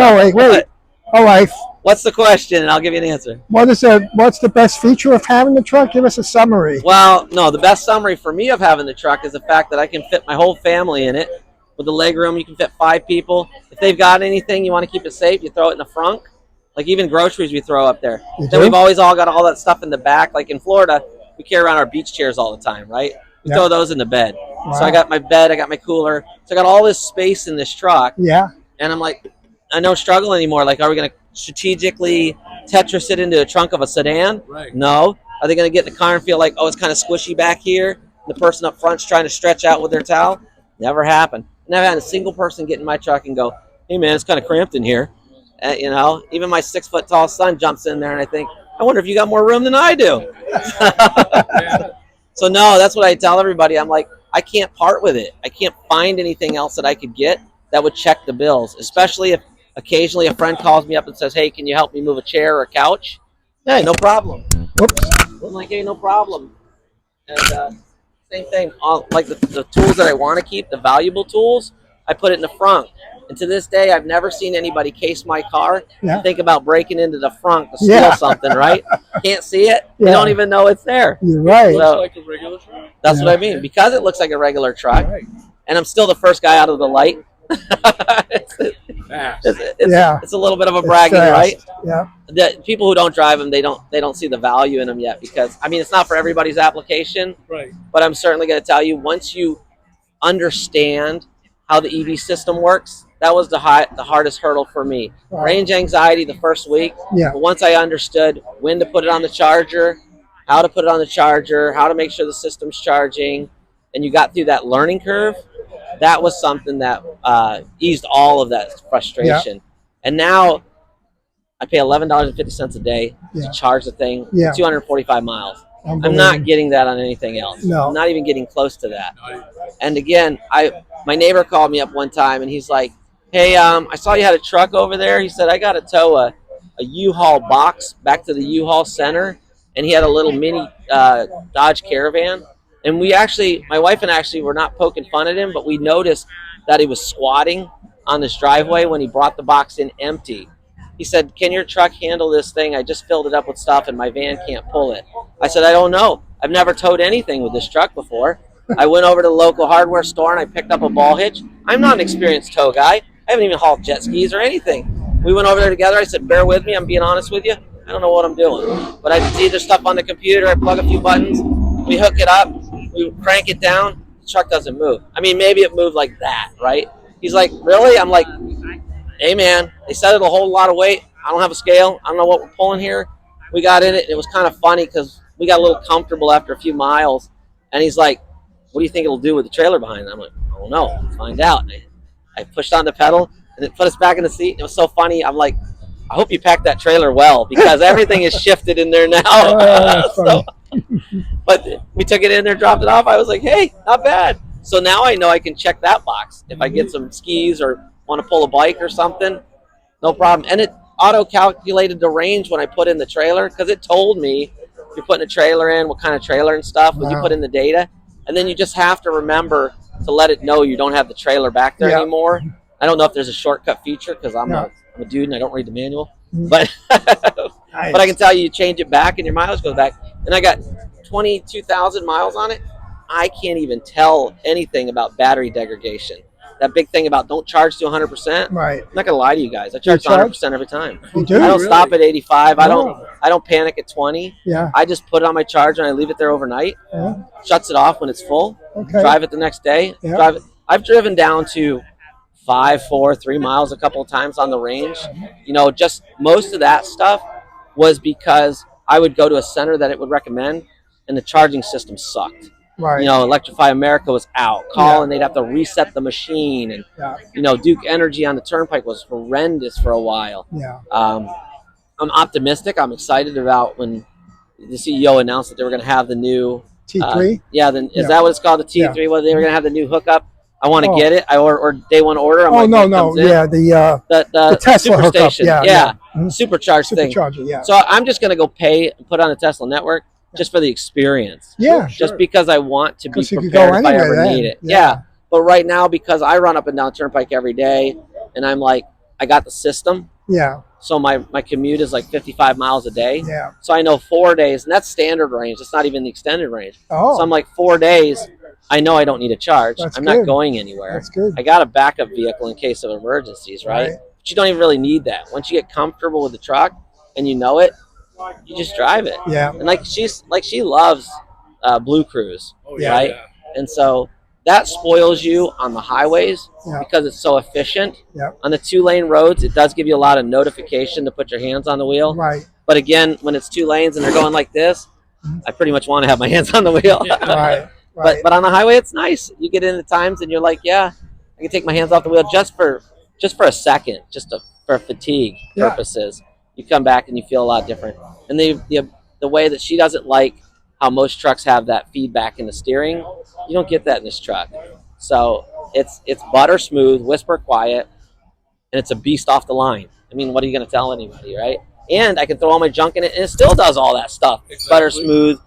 Oh, wait. All right. What's the question? And I'll give you an answer. What's the best feature of having the truck? Give us a summary. Well, no, the best summary for me of having the truck is the fact that I can fit my whole family in it. With the leg room, you can fit 5 people. If they've got anything, you want to keep it safe, you throw it in the front. Like even groceries we throw up there. Then we've always all got all that stuff in the back. Like in Florida, we carry around our beach chairs all the time, right? We throw those in the bed. Wow. So I got my bed, I got my cooler. So I got all this space in this truck. Yeah. And I'm like, I don't struggle anymore. Like, are we going to strategically Tetris it into the trunk of a sedan? Right. No. Are they going to get in the car and feel like, oh, it's kind of squishy back here? The person up front's trying to stretch out with their towel? Never happened. Never had a single person get in my truck and go, hey, man, it's kind of cramped in here. You know, even my 6-foot-tall son jumps in there and I think, I wonder if you got more room than I do. So, no, that's what I tell everybody. I'm like, I can't part with it. I can't find anything else that I could get that would check the bills, especially if occasionally a friend calls me up and says, hey, can you help me move a chair or a couch? Hey, no problem. Whoops. I'm like, hey, no problem. And same thing, like the tools that I want to keep, the valuable tools, I put it in the front. And to this day, I've never seen anybody case my car and think about breaking into the front to steal something, right? Can't see it. They don't even know it's there. You're right. So, looks like a regular truck. That's what I mean. Because it looks like a regular truck, and I'm still the first guy out of the light. It's a little bit of a bragging, right? Yeah. The people who don't drive them, they don't see the value in them yet because I mean it's not for everybody's application. Right. But I'm certainly going to tell you once you understand how the EV system works, that was the hardest hurdle for me. Range anxiety the first week. Yeah. But once I understood when to put it on the charger, how to put it on the charger, how to make sure the system's charging, and you got through that learning curve, that was something that eased all of that frustration. Yeah. And now I pay $11.50 a day to charge the thing 245 miles. I'm not getting that on anything else. No. I'm not even getting close to that. And again, my neighbor called me up one time and he's like, hey, I saw you had a truck over there. He said, I got to tow a U-Haul box back to the U-Haul center. And he had a little mini Dodge Caravan. And my wife and I were not poking fun at him, but we noticed that he was squatting on this driveway when he brought the box in empty. He said, can your truck handle this thing? I just filled it up with stuff and my van can't pull it. I said, I don't know. I've never towed anything with this truck before. I went over to the local hardware store and I picked up a ball hitch. I'm not an experienced tow guy. I haven't even hauled jet skis or anything. We went over there together. I said, bear with me. I'm being honest with you. I don't know what I'm doing. But I see there's stuff on the computer. I plug a few buttons. We hook it up. We crank it down. The truck doesn't move. I mean, maybe it moved like that, right? He's like, really? I'm like, hey, man, they said it'll hold a lot of weight. I don't have a scale. I don't know what we're pulling here. We got in it, and it was kind of funny because we got a little comfortable after a few miles. And he's like, what do you think it'll do with the trailer behind it? I'm like, I don't know. Let's find out. And I pushed on the pedal, and it put us back in the seat. And it was so funny. I'm like, I hope you packed that trailer well because everything is shifted in there now. But we took it in there, dropped it off. I was like, hey, not bad. So now I know I can check that box. If I get some skis or want to pull a bike or something, no problem. And it auto-calculated the range when I put in the trailer because it told me if you're putting a trailer in, what kind of trailer and stuff, when you put in the data. And then you just have to remember to let it know you don't have the trailer back there anymore. I don't know if there's a shortcut feature because I'm a dude and I don't read the manual. But but I can tell you change it back and your mileage goes back. And I got 22,000 miles on it. I can't even tell anything about battery degradation. That big thing about don't charge to 100%. Right. I'm not gonna lie to you guys. I charge 100% every time. You do? I don't Really? stop at 85. No. I don't panic at 20. Yeah. I just put it on my charger and I leave it there overnight. Yeah. Shuts it off when it's full. Okay. Drive it the next day. Yeah. Drive it. I've driven down to 5, 4, 3 miles a couple of times on the range. You know, just most of that stuff was because I would go to a center that it would recommend, and the charging system sucked. Right. You know, Electrify America was out. And they'd have to reset the machine. And, you know, Duke Energy on the Turnpike was horrendous for a while. Yeah. I'm optimistic. I'm excited about when the CEO announced that they were going to have the new T3? Is that what it's called, the T3? Yeah. Well, they were going to have the new hookup. I want to get it. Or day one order. No. Yeah, the Tesla hookup. Superstation. Yeah. Supercharged thing. Supercharger, yeah. So I'm just going to go pay and put on a Tesla network just for the experience. Yeah. Just because I want to be you could prepared go if I anywhere ever then. need it. Yeah. But right now, because I run up and down Turnpike every day, and I'm like, I got the system. Yeah. So my commute is like 55 miles a day. Yeah. So I know 4 days, and that's standard range. It's not even the extended range. Oh. So I'm like 4 days. I know I don't need a charge. That's I'm good. not going anywhere. That's good. I got a backup vehicle in case of emergencies, right? But you don't even really need that. Once you get comfortable with the truck and you know it, you just drive it. Yeah. And she loves Blue Cruise, right? Yeah. And so that spoils you on the highways because it's so efficient. Yeah. On the 2-lane roads, it does give you a lot of notification to put your hands on the wheel. Right. But again, when it's 2 lanes and they're going like this, I pretty much want to have my hands on the wheel. Right. Right. But on the highway, it's nice. You get into times and you're like, yeah, I can take my hands off the wheel just for a second, for fatigue purposes. You come back and you feel a lot different. And the way that she doesn't like how most trucks have that feedback in the steering, you don't get that in this truck. So it's butter smooth, whisper quiet, and it's a beast off the line. I mean, what are you going to tell anybody, right? And I can throw all my junk in it, and it still does all that stuff. Exactly. Butter smooth,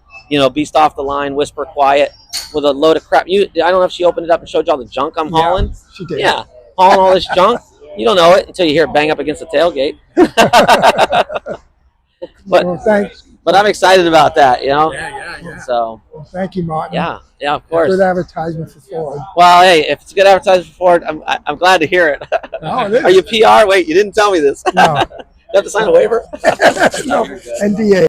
beast off the line, whisper quiet, with a load of crap. I don't know if she opened it up and showed you all the junk I'm hauling. Yeah, she did. Yeah, hauling all this junk. You don't know it until you hear it bang up against the tailgate. But I'm excited about that, Yeah. So. Well, thank you, Martin. Yeah, of course. Good advertisement for Ford. Well, hey, if it's a good advertisement for Ford, I'm glad to hear it. Oh, it is. Are you PR? Wait, you didn't tell me this. No. You have to sign a waiver? No, NDA.